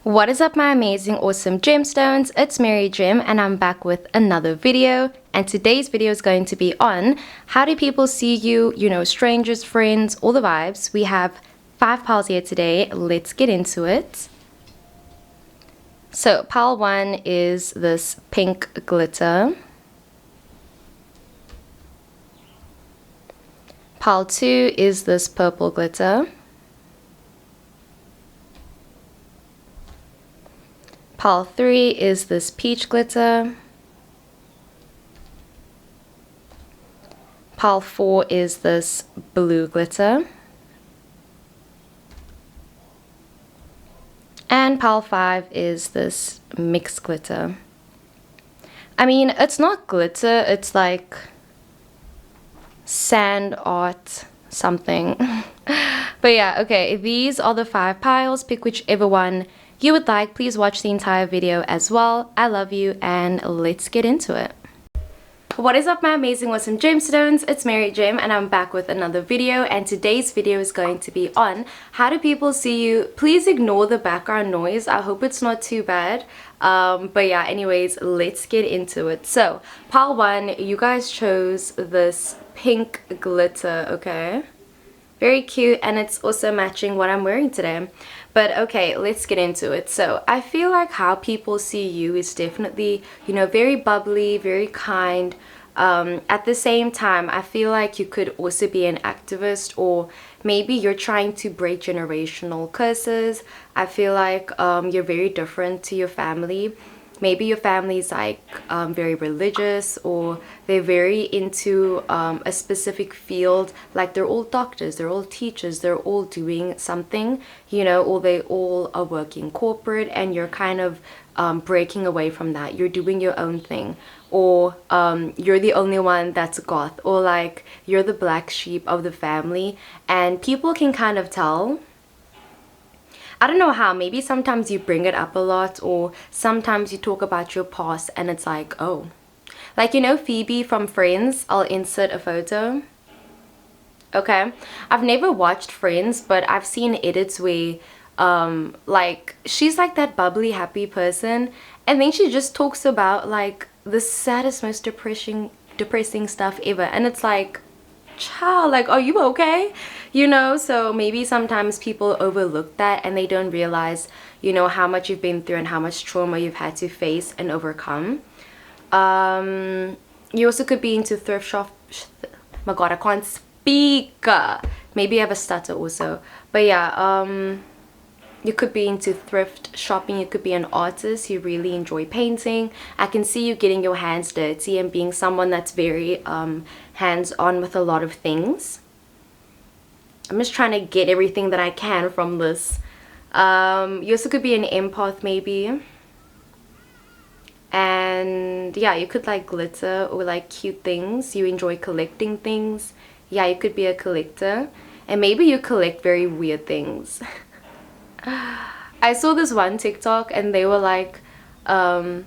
What is up, my amazing awesome gemstones? It's Mary Gem and I'm back with another video, and today's video is going to be on how do people see you, strangers, friends, all the vibes. We have 5 piles here today. Let's get into it. So pile 1 is this pink glitter. Pile 2 is this purple glitter. Pile 3 is this peach glitter. Pile 4 is this blue glitter. And pile 5 is this mixed glitter. I mean, it's not glitter, it's like sand art something. But yeah, okay, these are the 5 piles. Pick whichever one you would like. Please watch the entire video as well. I love you, and let's get into it. What is up, my amazing awesome gemstones? It's Mary Gem and I'm back with another video, and today's video is going to be on how do people see you. Please ignore the background noise. I hope it's not too bad. But yeah, anyways, let's get into it. So pile 1, you guys chose this pink glitter, okay? Very cute, and it's also matching what I'm wearing today. But okay, let's get into it. So I feel like how people see you is definitely, very bubbly, very kind. At the same time, I feel like you could also be an activist, or maybe you're trying to break generational curses. I feel like you're very different to your family. Maybe your family is like very religious, or they're very into a specific field, like they're all doctors, they're all teachers, they're all doing something, or they all are working corporate, and you're kind of breaking away from that. You're doing your own thing, or you're the only one that's goth, or like you're the black sheep of the family, and people can kind of tell. I don't know how, maybe sometimes you bring it up a lot, or sometimes you talk about your past and it's like, oh. Like, Phoebe from Friends, I'll insert a photo. Okay, I've never watched Friends, but I've seen edits where, like, she's like that bubbly, happy person, and then she just talks about, like, the saddest, most depressing stuff ever, and it's like, child, like, are you okay? So maybe sometimes people overlook that and they don't realize, how much you've been through and how much trauma you've had to face and overcome. You also could be into thrift shop. My god, I can't speak. Maybe I have a stutter also. But yeah, you could be into thrift shopping. You could be an artist. You really enjoy painting. I can see you getting your hands dirty and being someone that's very hands-on with a lot of things. I'm just trying to get everything that I can from this. You also could be an empath maybe. And yeah, you could like glitter or like cute things. You enjoy collecting things. Yeah, you could be a collector. And maybe you collect very weird things. I saw this one TikTok and they were like, I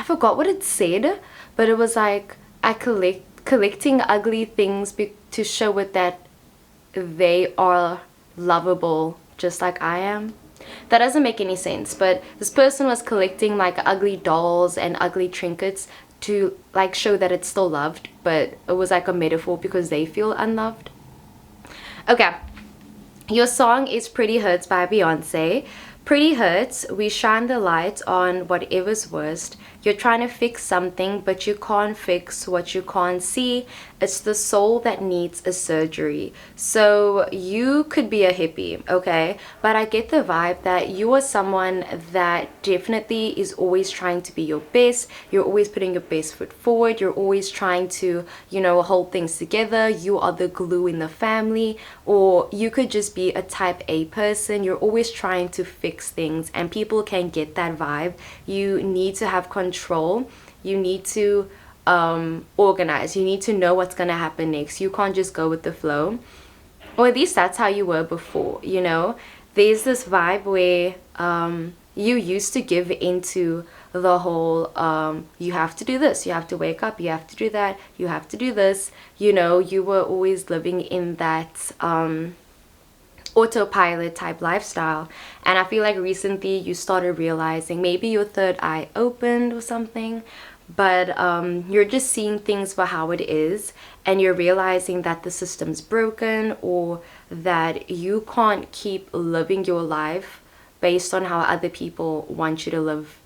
forgot what it said, but it was like, I collecting ugly things to show it that they are lovable just like I am. That doesn't make any sense, but this person was collecting like ugly dolls and ugly trinkets to like show that it's still loved, but it was like a metaphor because they feel unloved. Okay, your song is Pretty Hurts by Beyonce. Pretty Hurts, we shine the light on whatever's worst. You're trying to fix something, but you can't fix what you can't see. It's the soul that needs a surgery. So you could be a hippie, okay? But I get the vibe that you are someone that definitely is always trying to be your best. You're always putting your best foot forward. You're always trying to, hold things together. You are the glue in the family. Or you could just be a type A person. You're always trying to fix things, and people can get that vibe. You need to have control. You need to organize. You need to know what's gonna happen next. You can't just go with the flow, or at least that's how you were before. There's this vibe where you used to give into the whole you have to do this, you have to wake up, you have to do that, you have to do this. You were always living in that autopilot type lifestyle. And I feel like recently you started realizing maybe your third eye opened or something, but you're just seeing things for how it is, and you're realizing that the system's broken, or that you can't keep living your life based on how other people want you to live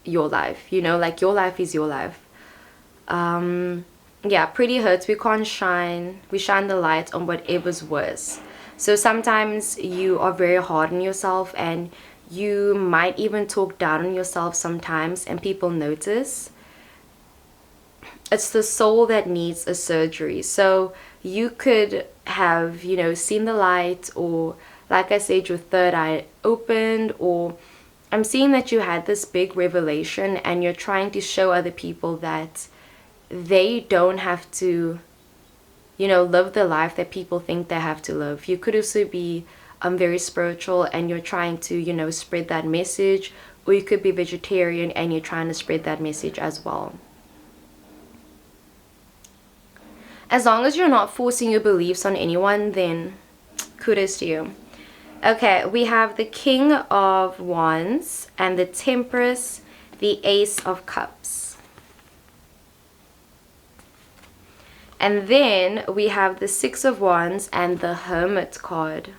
your life. You know, like your life is your life. Yeah, pretty hurts. We shine the light on whatever's worse. So sometimes you are very hard on yourself, and you might even talk down on yourself sometimes, and people notice. It's the soul that needs a surgery. So you could have, you know, seen the light, or like I said, your third eye opened, or I'm seeing that you had this big revelation and you're trying to show other people that they don't have to, you know, live the life that people think they have to live. You could also be very spiritual and you're trying to, you know, spread that message, or you could be vegetarian and you're trying to spread that message as well. As long as you're not forcing your beliefs on anyone, then kudos to you. Okay, we have the King of Wands and the Temperance, the Ace of Cups. And then we have the Six of Wands and the Hermit card.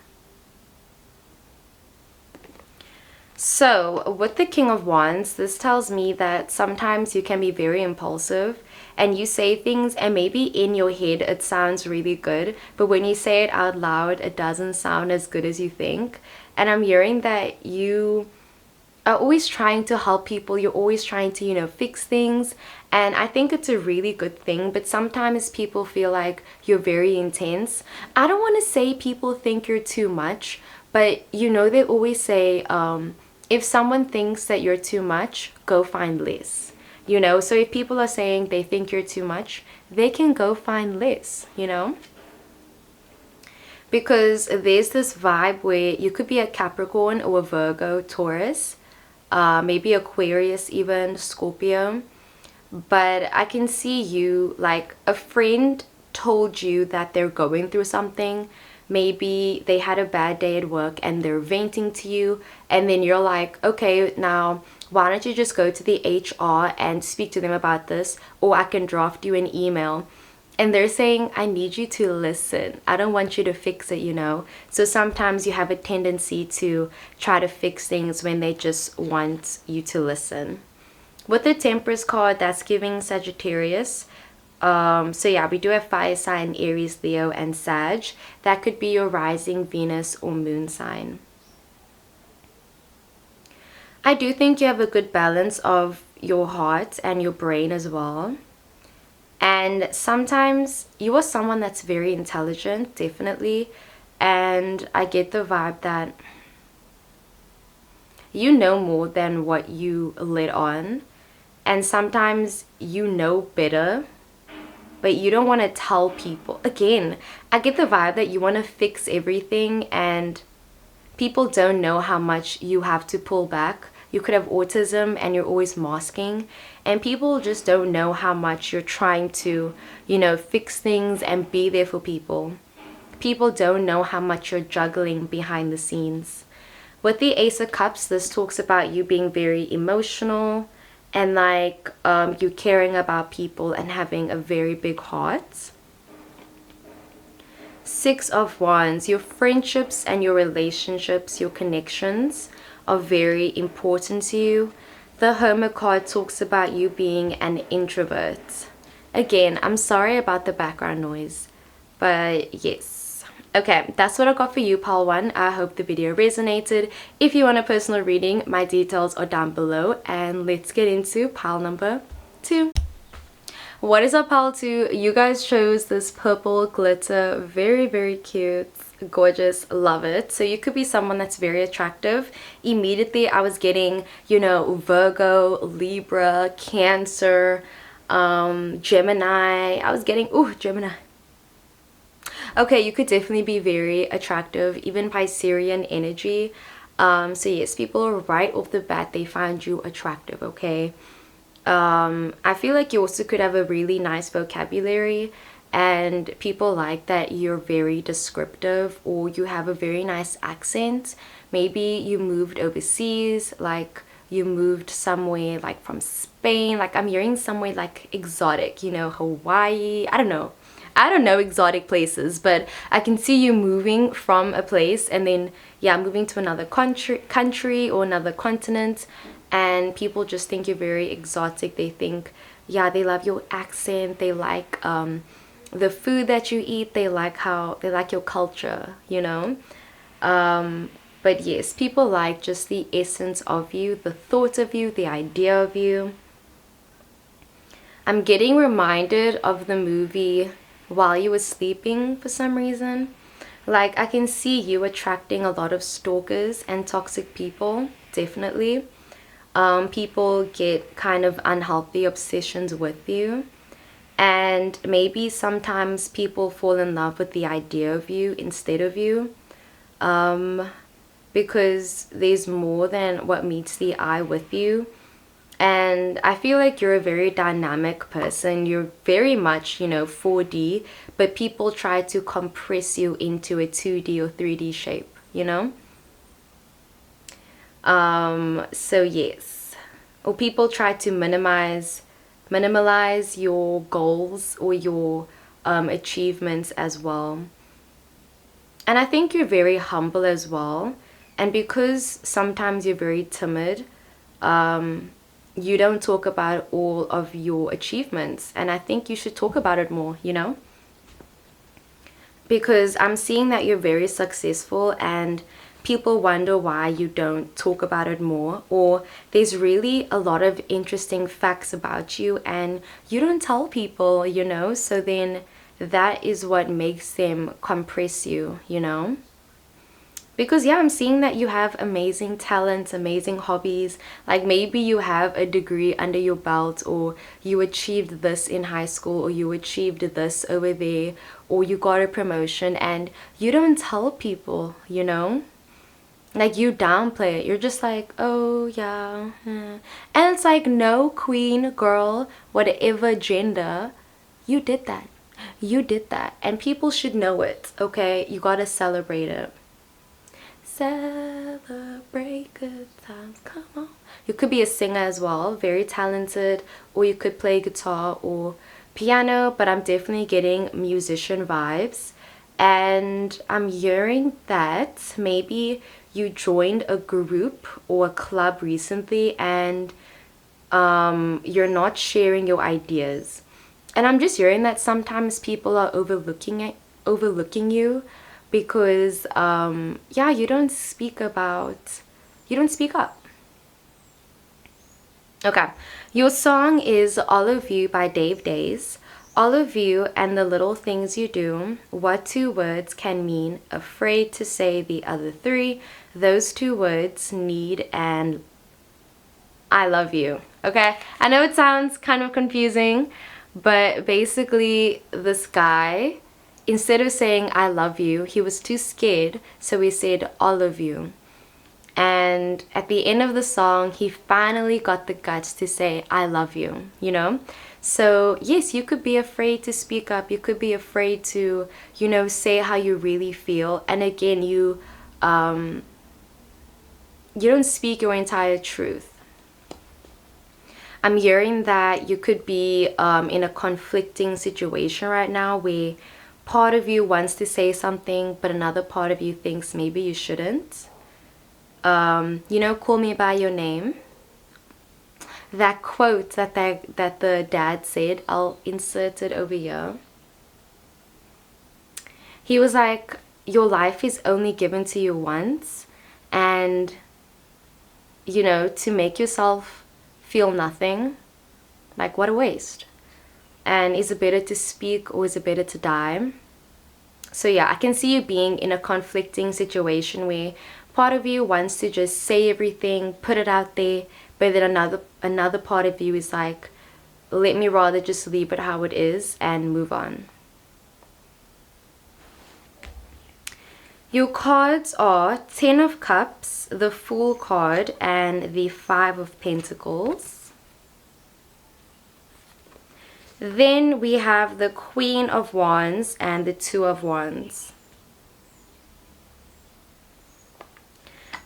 So with the King of Wands, this tells me that sometimes you can be very impulsive and you say things, and maybe in your head it sounds really good, but when you say it out loud it doesn't sound as good as you think. And I'm hearing that you are always trying to help people, you're always trying to, you know, fix things, and I think it's a really good thing. But sometimes people feel like you're very intense. I don't want to say people think you're too much, but you know, they always say if someone thinks that you're too much, go find less. You know, so if people are saying they think you're too much, they can go find less, you know? Because there's this vibe where you could be a Capricorn or a Virgo, Taurus, maybe Aquarius, even Scorpio. But I can see you, like a friend told you that they're going through something. Maybe they had a bad day at work and they're venting to you, and then you're like, okay, now why don't you just go to the HR and speak to them about this, or I can draft you an email. And they're saying, I need you to listen. I don't want you to fix it, you know. So sometimes you have a tendency to try to fix things when they just want you to listen. With the Temperance card, that's giving Sagittarius. So yeah, we do have fire sign, Aries, Leo, and Sag. That could be your rising, Venus, or moon sign. I do think you have a good balance of your heart and your brain as well. And sometimes you are someone that's very intelligent, definitely. And I get the vibe that you know more than what you let on. And sometimes you know better, but you don't want to tell people. Again, I get the vibe that you want to fix everything, and people don't know how much you have to pull back. You could have autism and you're always masking, and people just don't know how much you're trying to, you know, fix things and be there for people. People don't know how much you're juggling behind the scenes. With the Ace of Cups, this talks about you being very emotional, and like you caring about people and having a very big heart. Six of Wands, your friendships and your relationships, your connections are very important to you. The Hermit card talks about you being an introvert. Again, I'm sorry about the background noise, but yes. Okay, that's what I got for you, pile 1. I hope the video resonated. If you want a personal reading, my details are down below, and let's get into pile number 2. What is up, pile 2? You guys chose this purple glitter. Very, very cute, gorgeous, love it. So you could be someone that's very attractive. Immediately I was getting, you know, Virgo, Libra, Cancer, Gemini. I was getting, ooh, Gemini. Okay, you could definitely be very attractive, even Piscean energy. So yes, people right off the bat, they find you attractive, okay? I feel like you also could have a really nice vocabulary, and people like that you're very descriptive or you have a very nice accent. Maybe you moved overseas, like you moved somewhere like from Spain. Like I'm hearing somewhere like exotic, you know, Hawaii. I don't know. I don't know exotic places, but I can see you moving from a place and then, yeah, moving to another country or another continent, and people just think you're very exotic. They think, yeah, they love your accent. They like the food that you eat. They like your culture, you know. But yes, people like just the essence of you, the thought of you, the idea of you. I'm getting reminded of the movie While You Were Sleeping for some reason. Like I can see you attracting a lot of stalkers and toxic people, definitely. People get kind of unhealthy obsessions with you. And maybe sometimes people fall in love with the idea of you instead of you. Because there's more than what meets the eye with you. And I feel like you're a very dynamic person. You're very much, you know, 4D, but people try to compress you into a 2D or 3D shape, you know? So yes. Or people try to minimalize your goals or your achievements as well. And I think you're very humble as well. And because sometimes you're very timid, you don't talk about all of your achievements. And I think you should talk about it more, you know? Because I'm seeing that you're very successful and people wonder why you don't talk about it more, or there's really a lot of interesting facts about you and you don't tell people, you know, so then that is what makes them compress you, you know. Because yeah, I'm seeing that you have amazing talents, amazing hobbies. Like maybe you have a degree under your belt, or you achieved this in high school, or you achieved this over there, or you got a promotion and you don't tell people, you know. Like you downplay it. You're just like, oh yeah. And it's like, no, queen, girl, whatever gender, you did that. You did that. And people should know it, okay? You gotta celebrate it. Celebrate good times, come on. You could be a singer as well, very talented, or you could play guitar or piano, but I'm definitely getting musician vibes. And I'm hearing that maybe you joined a group or a club recently and you're not sharing your ideas. And I'm just hearing that sometimes people are overlooking you because yeah, you don't speak up. Okay, your song is All of You by Dave Days. All of you and the little things you do. What two words can mean afraid to say the other three? Those two words need and I love you. Okay, I know it sounds kind of confusing, but basically this guy, instead of saying I love you, he was too scared, so he said all of you. And at the end of the song, he finally got the guts to say I love you, you know? So yes, you could be afraid to speak up. You could be afraid to, you know, say how you really feel. And again, you don't speak your entire truth. I'm hearing that you could be in a conflicting situation right now where part of you wants to say something, but another part of you thinks maybe you shouldn't. You know, call me by your name. That quote that the dad said, I'll insert it over here. He was like, your life is only given to you once, and you know, to make yourself feel nothing, like what a waste. And is it better to speak or is it better to die? So yeah, I can see you being in a conflicting situation where part of you wants to just say everything, put it out there, but then another part of you is like, let me rather just leave it how it is and move on. Your cards are 10 of Cups, the Fool card, and the 5 of Pentacles. Then we have the Queen of Wands and the Two of Wands.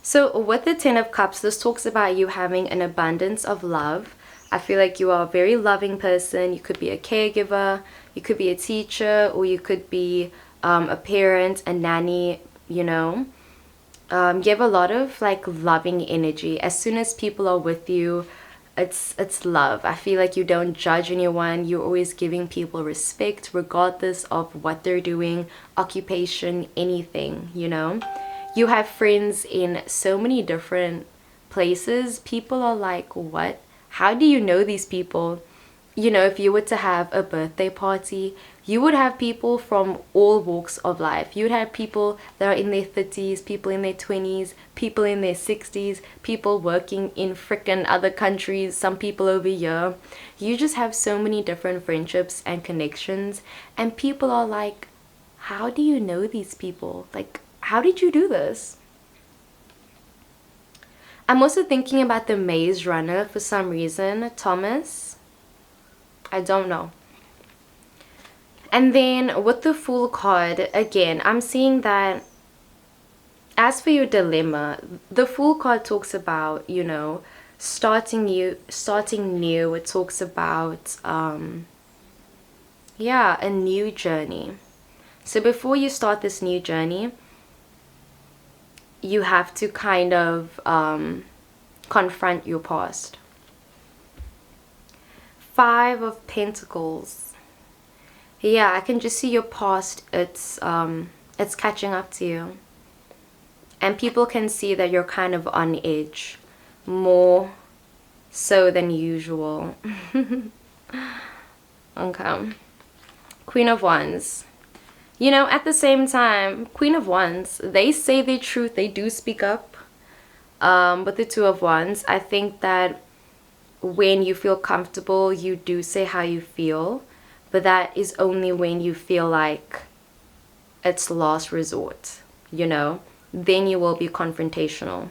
So with the Ten of Cups, this talks about you having an abundance of love. I feel like you are a very loving person. You could be a caregiver, you could be a teacher, or you could be a parent, a nanny, you know. You have a lot of like loving energy. As soon as people are with you, it's love. I feel like you don't judge anyone. You're always giving people respect regardless of what they're doing, occupation, anything, you know. You have friends in so many different places. People are like, what? How do you know these people? You know, if you were to have a birthday party, you would have people from all walks of life. You'd have people that are in their 30s, people in their 20s, people in their 60s, people working in frickin' other countries, some people over here. You just have so many different friendships and connections, and people are like, how do you know these people? Like, how did you do this? I'm also thinking about the Maze Runner for some reason. Thomas? I don't know. And then with the Fool card, again, I'm seeing that as for your dilemma, the Fool card talks about, you know, starting new. It talks about, yeah, a new journey. So before you start this new journey, you have to kind of confront your past. Five of Pentacles. Yeah, I can just see your past. It's catching up to you, and people can see that you're kind of on edge, more so than usual. Okay. Queen of Wands. You know, at the same time, Queen of Wands, they say their truth, they do speak up. But the Two of Wands, I think that when you feel comfortable, you do say how you feel, but that is only when you feel like it's last resort, you know, then you will be confrontational.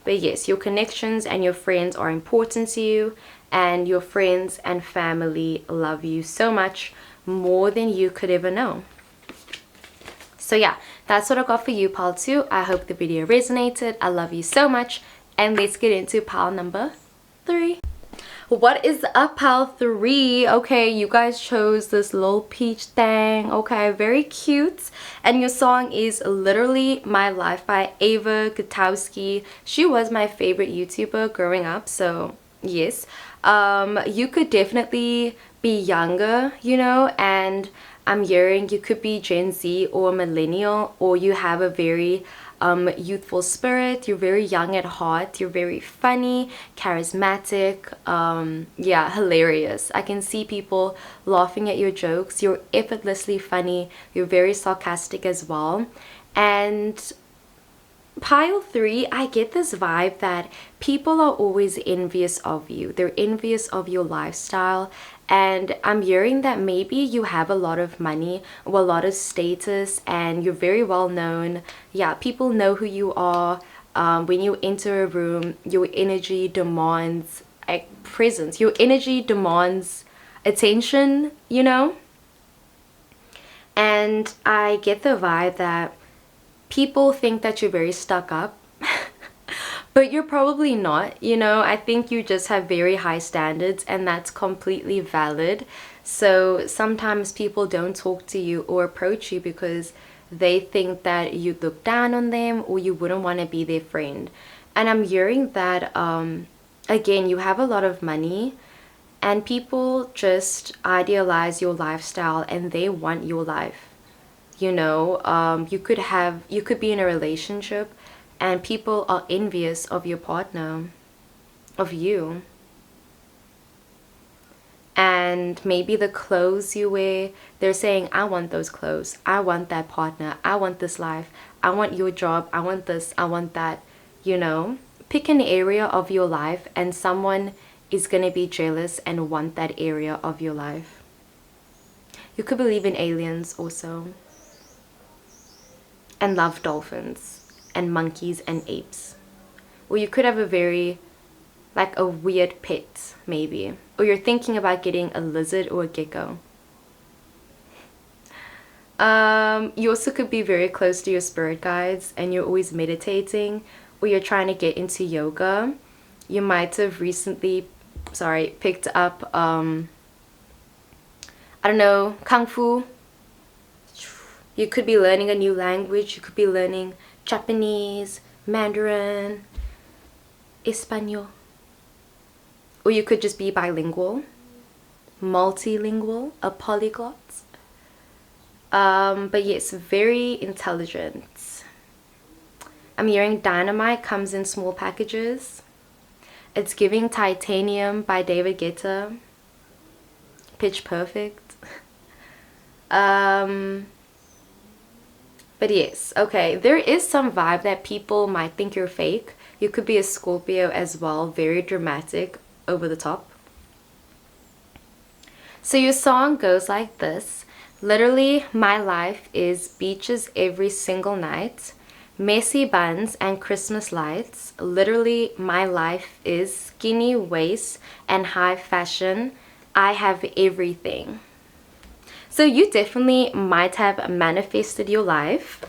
But yes, your connections and your friends are important to you, and your friends and family love you so much, more than you could ever know. So yeah, that's what I got for you, pile 2. I hope the video resonated. I love you so much, and let's get into pile number 3. What is up, pile 3? Okay, you guys chose this little peach thing. Okay, very cute. And your song is Literally My Life by Ava Gutowski. She was my favorite YouTuber growing up, so yes. You could definitely be younger, you know, and I'm hearing you could be Gen Z or millennial, or you have a very youthful spirit. You're very young at heart. You're very funny, charismatic, yeah, hilarious. I can see people laughing at your jokes. You're effortlessly funny. You're very sarcastic as well. And pile 3, I get this vibe that people are always envious of you. They're envious of your lifestyle, and I'm hearing that maybe you have a lot of money or a lot of status and you're very well known. Yeah, people know who you are. When you enter a room, your energy demands presence. Your energy demands attention, you know? And I get the vibe that people think that you're very stuck up, but you're probably not, you know. I think you just have very high standards, and that's completely valid. So sometimes people don't talk to you or approach you because they think that you look down on them or you wouldn't want to be their friend. And I'm hearing that, again, you have a lot of money, and people just idealize your lifestyle and they want your life. You know, you could be in a relationship and people are envious of your partner, of you. And maybe the clothes you wear, they're saying, I want those clothes, I want that partner, I want this life, I want your job, I want this, I want that. You know, pick an area of your life and someone is going to be jealous and want that area of your life. You could believe in aliens also, and love dolphins and monkeys and apes. Or you could have a very like a weird pet maybe, or you're thinking about getting a lizard or a gecko. You also could be very close to your spirit guides and you're always meditating, or you're trying to get into yoga. You might have recently, picked up, I don't know, Kung Fu. You could be learning a new language. You could be learning Japanese, Mandarin, Espanol. Or you could just be bilingual, multilingual, a polyglot. But yes, very intelligent. I'm hearing dynamite comes in small packages. It's giving Titanium by David Guetta. Pitch Perfect. But yes, okay, there is some vibe that people might think you're fake. You could be a Scorpio as well, very dramatic, over the top. So your song goes like this. Literally, my life is beaches every single night, messy buns and Christmas lights. Literally, my life is skinny waist and high fashion. I have everything. So you definitely might have manifested your life.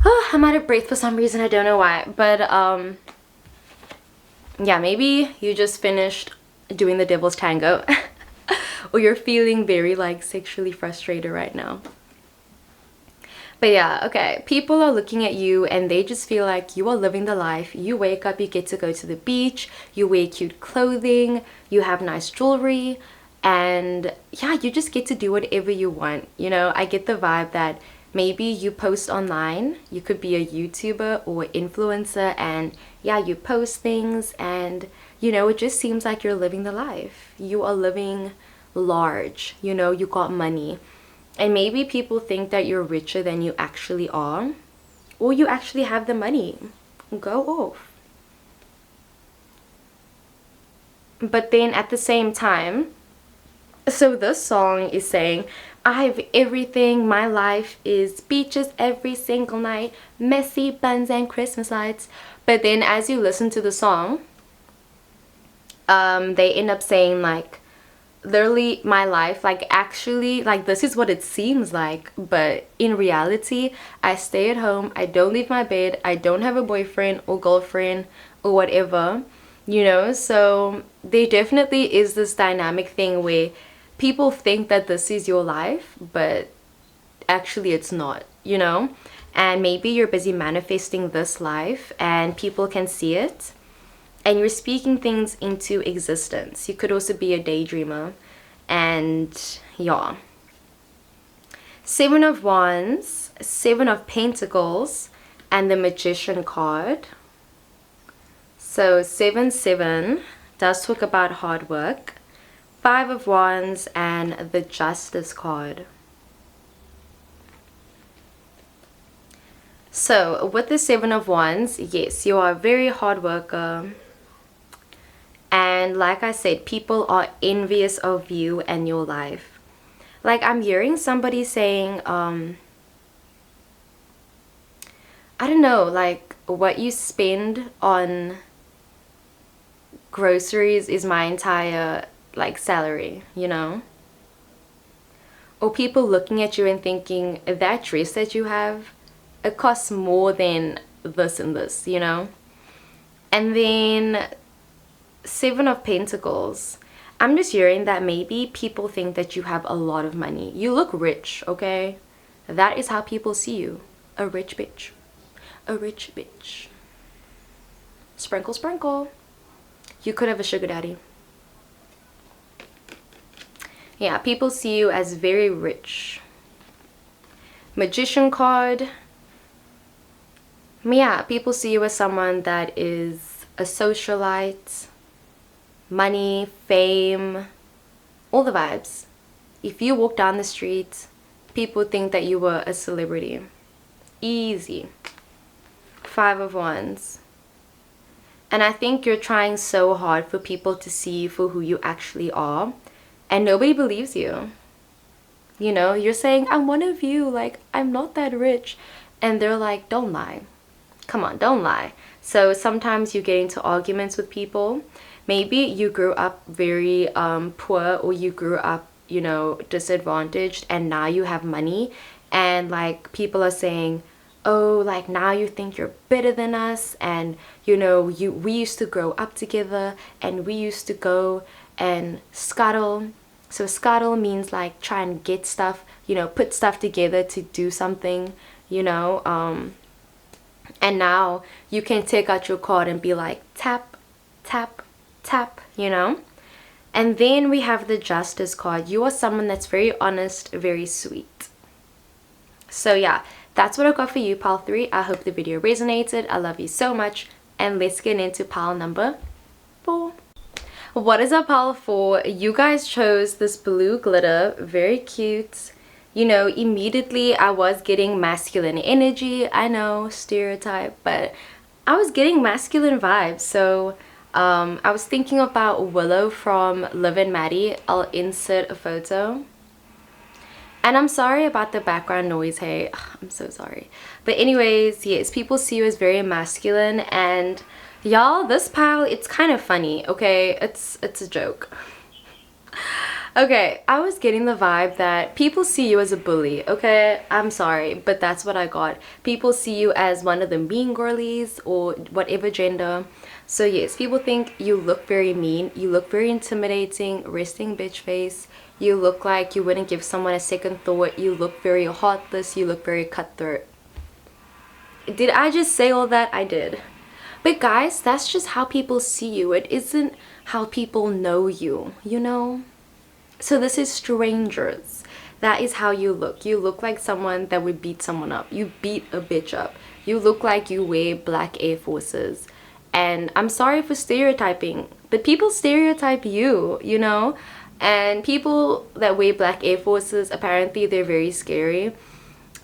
Oh, I'm out of breath for some reason, I don't know why. But yeah, maybe you just finished doing the devil's tango. Or you're feeling very like sexually frustrated right now. But yeah, okay, people are looking at you and they just feel like you are living the life. You wake up, you get to go to the beach, you wear cute clothing, you have nice jewelry, and yeah, you just get to do whatever you want. You know, I get the vibe that maybe you post online, you could be a YouTuber or influencer, and yeah, you post things and you know, it just seems like you're living the life. You are living large, you know, you got money. And maybe people think that you're richer than you actually are, or you actually have the money. Go off. But then at the same time, so this song is saying, I have everything, my life is beaches every single night, messy buns and Christmas lights. But then as you listen to the song, they end up saying like, literally my life, like actually, like this is what it seems like, but in reality I stay at home, I don't leave my bed, I don't have a boyfriend or girlfriend or whatever, you know. So there definitely is this dynamic thing where people think that this is your life, but actually it's not, you know. And maybe you're busy manifesting this life and people can see it, and you're speaking things into existence. You could also be a daydreamer. And yeah, 7 of Wands, 7 of Pentacles, and the Magician card. So 7 does talk about hard work. 5 of Wands and the Justice card. So with the 7 of Wands, yes, you are a very hard worker. And like I said, people are envious of you and your life. Like I'm hearing somebody saying, I don't know, like what you spend on groceries is my entire like salary, you know. Or people looking at you and thinking, that dress that you have, it costs more than this and this, you know. And then 7 of Pentacles, I'm just hearing that maybe people think that you have a lot of money. You look rich, okay? That is how people see you. A rich bitch. A rich bitch. Sprinkle, sprinkle. You could have a sugar daddy. Yeah, people see you as very rich. Magician card. Yeah, people see you as someone that is a socialite. Money, fame, all the vibes. If you walk down the street, people think that you were a celebrity. Easy. 5 of Wands. And I think you're trying so hard for people to see you for who you actually are, and nobody believes you. You know, you're saying, I'm one of you, like, I'm not that rich. And they're like, don't lie. Come on, don't lie. So sometimes you get into arguments with people Maybe you grew up very poor, or you grew up, you know, disadvantaged, and now you have money, and like people are saying, oh, like now you think you're better than us, and you know, we used to grow up together, and we used to go and scuttle. So scuttle means like try and get stuff, you know, put stuff together to do something, you know. And now you can take out your card and be like tap, tap, tap, you know. And then we have the justice card. You are someone that's very honest, very sweet. So yeah, that's what I got for you, pile 3. I hope the video resonated. I love you so much. And let's get into pile number 4. What is up, pile 4? You guys chose this blue glitter. Very cute. You know, immediately I was getting masculine energy. I know, stereotype, but I was getting masculine vibes. So I was thinking about Willow from Liv and Maddie. I'll insert a photo. And I'm sorry about the background noise, hey. I'm so sorry. But anyways, yes, people see you as very masculine, and y'all, this pile, it's kind of funny, okay? It's a joke. Okay, I was getting the vibe that people see you as a bully, okay? I'm sorry, but that's what I got. People see you as one of the mean girlies, or whatever gender. So yes, people think you look very mean, you look very intimidating, resting bitch face. You look like you wouldn't give someone a second thought. You look very heartless. You look very cutthroat. Did I just say all that? I did. But guys, that's just how people see you. It isn't how people know you, you know? So this is strangers. That is how you look. You look like someone that would beat someone up. You beat a bitch up. You look like you wear black Air Forces. And I'm sorry for stereotyping, but people stereotype you, you know? And people that wear black Air Forces, apparently they're very scary.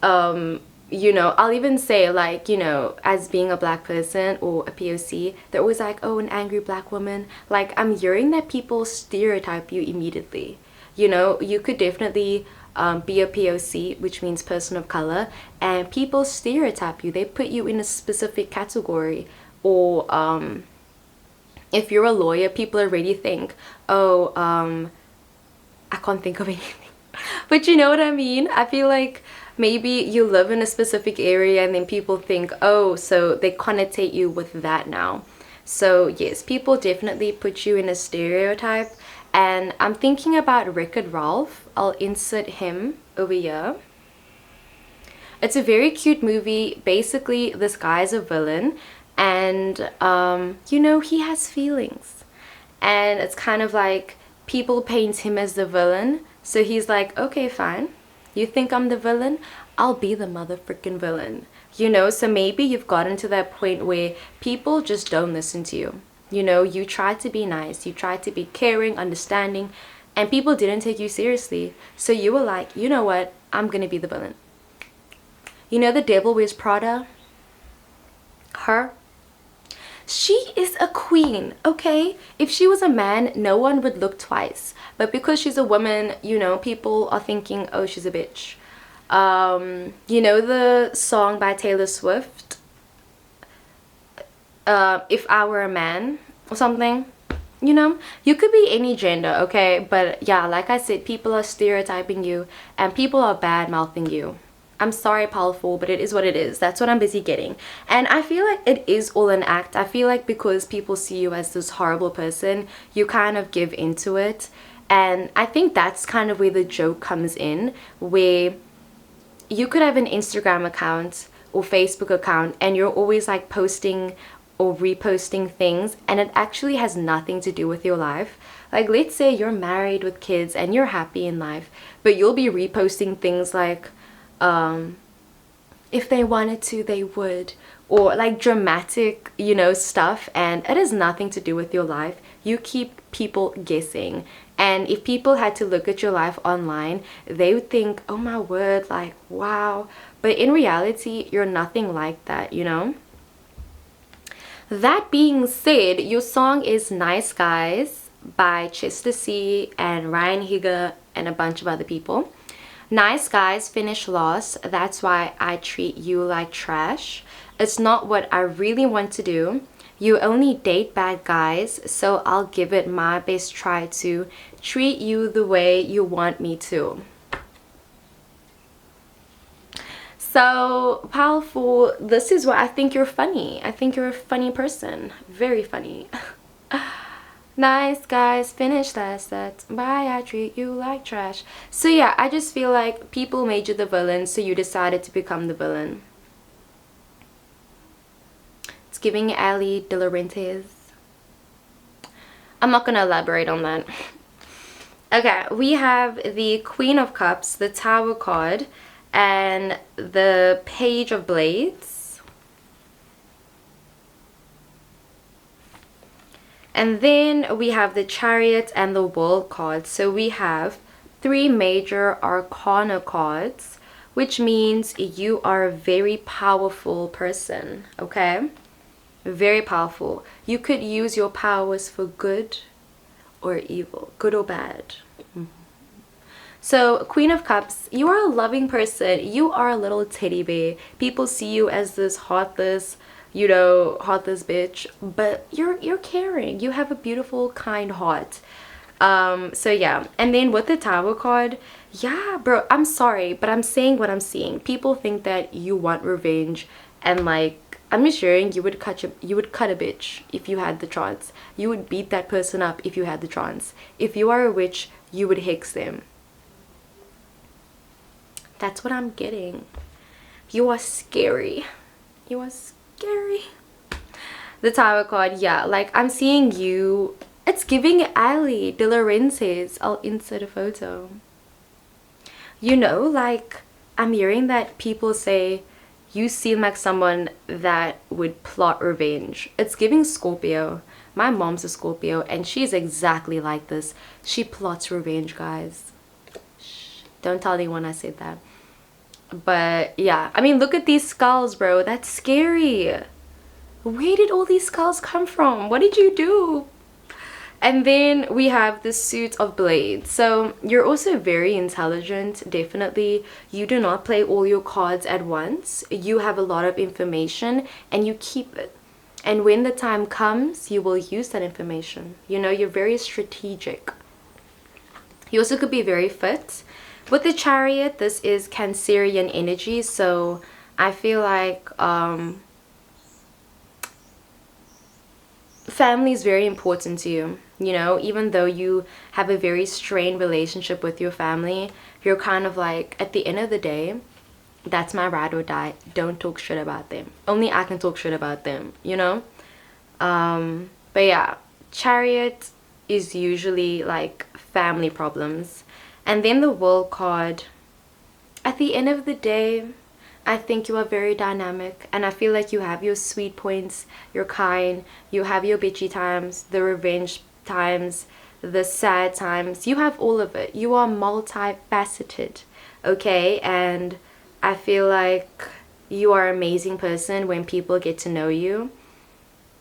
You know, I'll even say, like, you know, as being a black person or a POC, they're always like, oh, an angry black woman. Like, I'm hearing that people stereotype you immediately. You know, you could definitely be a POC, which means person of color, and people stereotype you. They put you in a specific category. Or if you're a lawyer, people already think, oh, I can't think of anything. But you know what I mean? I feel like maybe you live in a specific area and then people think, oh, so they connotate you with that now. So yes, people definitely put you in a stereotype. And I'm thinking about Wreck-It Ralph. I'll insert him over here. It's a very cute movie. Basically, this guy's a villain. And, you know, he has feelings. And it's kind of like people paint him as the villain, so he's like, okay, fine, you think I'm the villain, I'll be the motherfucking villain, you know. So maybe you've gotten to that point where people just don't listen to you, you know. You try to be nice, you try to be caring, understanding, and people didn't take you seriously, so you were like, you know what, I'm gonna be the villain. You know, The Devil Wears Prada, her, she is a queen, okay? If she was a man, no one would look twice. But because she's a woman, you know, people are thinking, oh, she's a bitch. You know the song by Taylor Swift? If I Were a Man or something? You know, you could be any gender, okay? But yeah, like I said, people are stereotyping you and people are bad-mouthing you. I'm sorry, pile 4, but it is what it is. That's what I'm busy getting. And I feel like it is all an act. I feel like because people see you as this horrible person, you kind of give into it. And I think that's kind of where the joke comes in, where you could have an Instagram account or Facebook account and you're always like posting or reposting things and it actually has nothing to do with your life. Like, let's say you're married with kids and you're happy in life, but you'll be reposting things like, if they wanted to, they would, or like dramatic, you know, stuff, and it has nothing to do with your life. You keep people guessing, and if people had to look at your life online, they would think, oh my word, like, wow. But in reality, you're nothing like that, you know. That being said, your song is Nice Guys by Chester C and Ryan Higa and a bunch of other people. Nice Guys finished last. That's why I treat you like trash. It's not what I really want to do. You only date bad guys, so I'll give it my best try to treat you the way you want me to. So, pile 4, this is why I think you're funny. I think you're a funny person. Very funny. Nice guys, finish that set. Bye, I treat you like trash. So yeah, I just feel like people made you the villain, so you decided to become the villain. It's giving Ali De Laurentiis. I'm not gonna elaborate on that. Okay, we have the Queen of Cups, the Tower card, and the Page of Blades. And then we have the Chariot and the World cards. So we have 3 major arcana cards, which means you are a very powerful person, okay? Very powerful. You could use your powers for good or evil, good or bad. So, Queen of Cups, you are a loving person. You are a little teddy bear. People see you as this heartless, you know, heartless bitch, but you're caring. You have a beautiful, kind heart. So yeah, and then with the Tower card, yeah, bro, I'm sorry, but I'm saying what I'm seeing. People think that you want revenge, and like, I'm just sharing, you would cut a bitch if you had the chance. You would beat that person up if you had the chance. If you are a witch, you would hex them. That's what I'm getting. You are scary. You are scary. The Tower card, yeah, like I'm seeing you. It's giving Ali De Laurentiis. I'll insert a photo. You know, like I'm hearing that people say you seem like someone that would plot revenge. It's giving Scorpio. My mom's a Scorpio and she's exactly like this. She plots revenge, guys. Shh, don't tell anyone I said that. But yeah, I mean, look at these skulls, bro. That's scary. Where did all these skulls come from? What did you do? And then we have the Suit of Blades. So you're also very intelligent, definitely. You do not play all your cards at once. You have a lot of information and you keep it. And when the time comes, you will use that information. You know, you're very strategic. You also could be very fit. With the Chariot, this is Cancerian energy, so I feel like family is very important to you. You know, even though you have a very strained relationship with your family, you're kind of like, at the end of the day, that's my ride or die. Don't talk shit about them. Only I can talk shit about them, you know? But yeah, Chariot is usually like family problems. And then the World card, at the end of the day, I think you are very dynamic, and I feel like you have your sweet points, you're kind, you have your bitchy times, the revenge times, the sad times. You have all of it. You are multifaceted, okay? And I feel like you are an amazing person when people get to know you.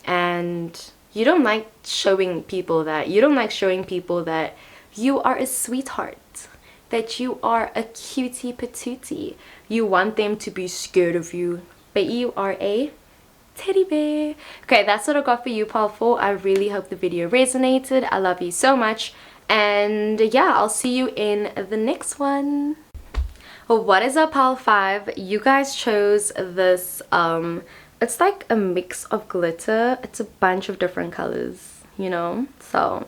And you don't like showing people that. You don't like showing people that you are a sweetheart, that you are a cutie patootie. You want them to be scared of you, but you are a teddy bear. Okay, that's what I got for you, pile 4. I really hope the video resonated. I love you so much, and yeah, I'll see you in the next one. Well, what is up, pile 5? You guys chose this it's like a mix of glitter. It's a bunch of different colors, you know, so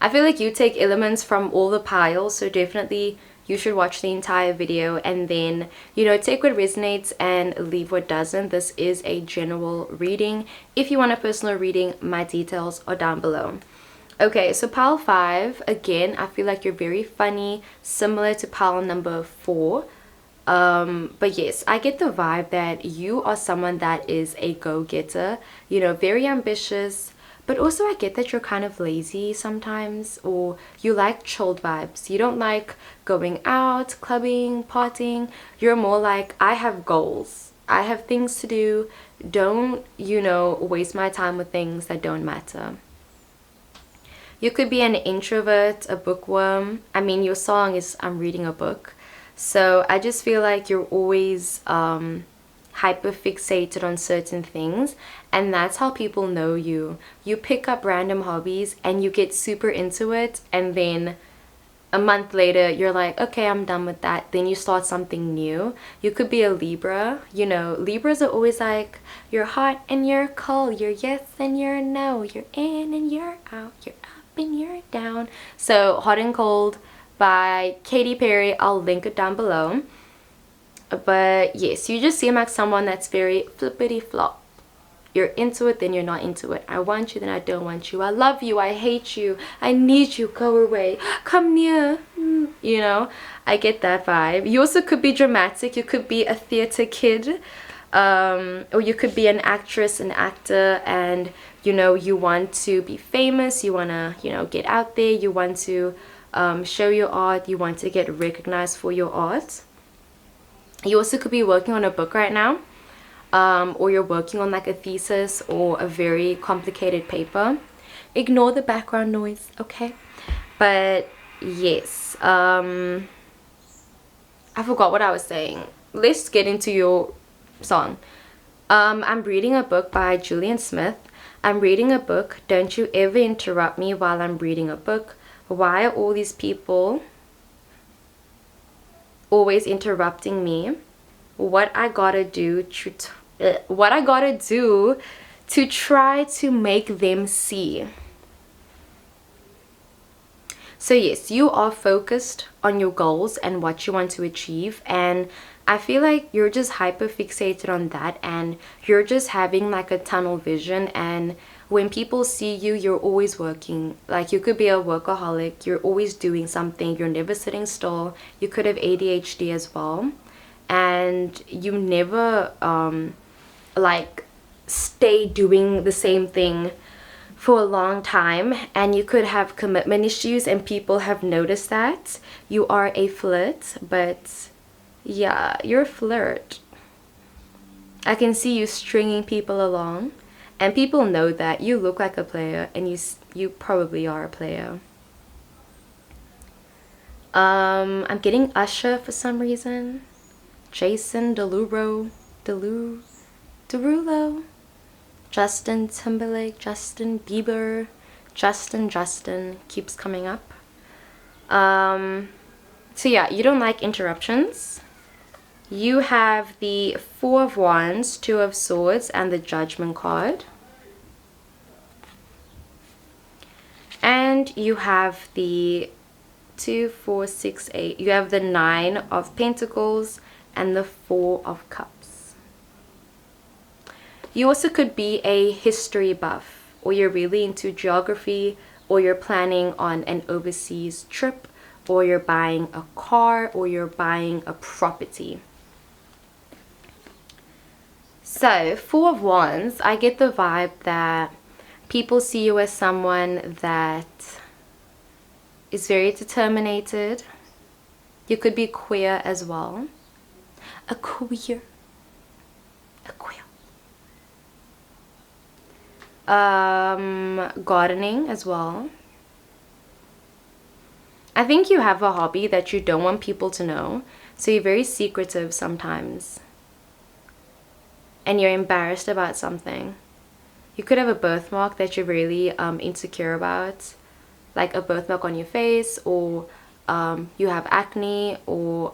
I feel like you take elements from all the piles, so definitely you should watch the entire video and then, you know, take what resonates and leave what doesn't. This is a general reading. If you want a personal reading, my details are down below. Okay, so pile 5, again, I feel like you're very funny, similar to pile number 4. But yes, I get the vibe that you are someone that is a go-getter, you know, very ambitious. But also I get that you're kind of lazy sometimes, or you like chilled vibes. You don't like going out, clubbing, partying. You're more like, I have goals. I have things to do. Don't, you know, waste my time with things that don't matter. You could be an introvert, a bookworm. I mean, your song is I'm reading a book. So I just feel like you're always hyper fixated on certain things, and that's how people know you. You pick up random hobbies and you get super into it, and then a month later you're like, okay, I'm done with that. Then you start something new. You could be a Libra. You know, Libras are always like, you're hot and you're cold, you're yes and you're no, you're in and you're out, you're up and you're down. So Hot and Cold by Katy Perry, I'll link it down below. But yes, you just seem like someone that's very flippity flop. You're into it, then you're not into it. I want you, then I don't want you. I love you, I hate you, I need you, go away, come near. You know, I get that vibe. You also could be dramatic. You could be a theater kid, or you could be an actress, an actor, and you know, you want to be famous, you want to, you know, get out there, you want to show your art, you want to get recognized for your art. You also could be working on a book right now, or you're working on like a thesis or a very complicated paper. Ignore the background noise, okay? But yes, I forgot what I was saying. Let's get into your song. I'm reading a book by Julian Smith. I'm reading a book. Don't you ever interrupt me while I'm reading a book. Why are all these people always interrupting me? What I gotta do to try to make them see. So yes, you are focused on your goals and what you want to achieve, and I feel like you're just hyper fixated on that, and you're just having like a tunnel vision, and when people see you, you're always working. Like, you could be a workaholic, you're always doing something, you're never sitting still. You could have ADHD as well, and you never like stay doing the same thing for a long time, and you could have commitment issues, and people have noticed that. You are a flirt, but yeah, you're a flirt. I can see you stringing people along, and people know that. You look like a player, and you probably are a player. I'm getting Usher for some reason. Jason Derulo, Justin Timberlake, Justin Bieber, Justin keeps coming up. So yeah, you don't like interruptions. You have the Four of Wands, Two of Swords, and the Judgment card. And you have the 2, 4, 6, 8. You have the Nine of Pentacles and the Four of Cups. You also could be a history buff, or you're really into geography, or you're planning on an overseas trip, or you're buying a car, or you're buying a property. So, Four of Wands, I get the vibe that people see you as someone that is very determined. You could be queer as well. A queer. Gardening as well. I think you have a hobby that you don't want people to know, so you're very secretive sometimes, and you're embarrassed about something. You could have a birthmark that you're really insecure about, like a birthmark on your face, or you have acne, or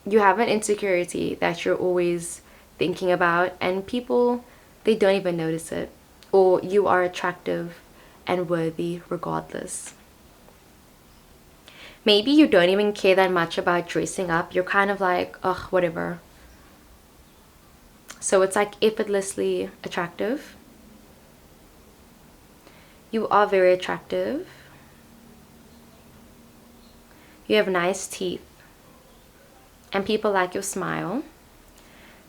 you have an insecurity that you're always thinking about, and people, they don't even notice it. Or you are attractive and worthy regardless. Maybe you don't even care that much about dressing up. You're kind of like, ugh, whatever. So it's like effortlessly attractive. You are very attractive. You have nice teeth, and people like your smile.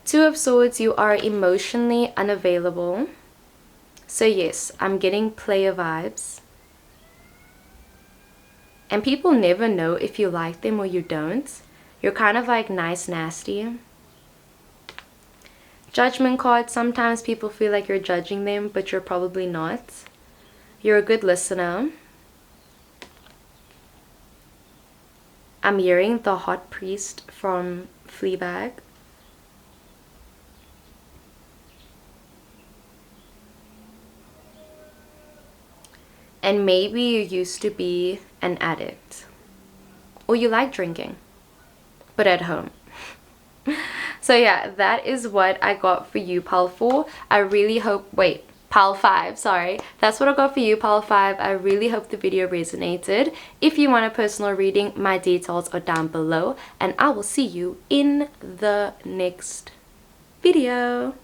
Two of Swords, you are emotionally unavailable. So yes, I'm getting player vibes. And people never know if you like them or you don't. You're kind of like nice nasty. Judgment card, sometimes people feel like you're judging them, but you're probably not. You're a good listener. I'm hearing the hot priest from Fleabag. And maybe you used to be an addict, or you like drinking, but at home. So yeah, that is what I got for you, pile 4. I really hope, wait, pile 5, sorry. That's what I got for you, pile 5. I really hope the video resonated. If you want a personal reading, my details are down below, and I will see you in the next video.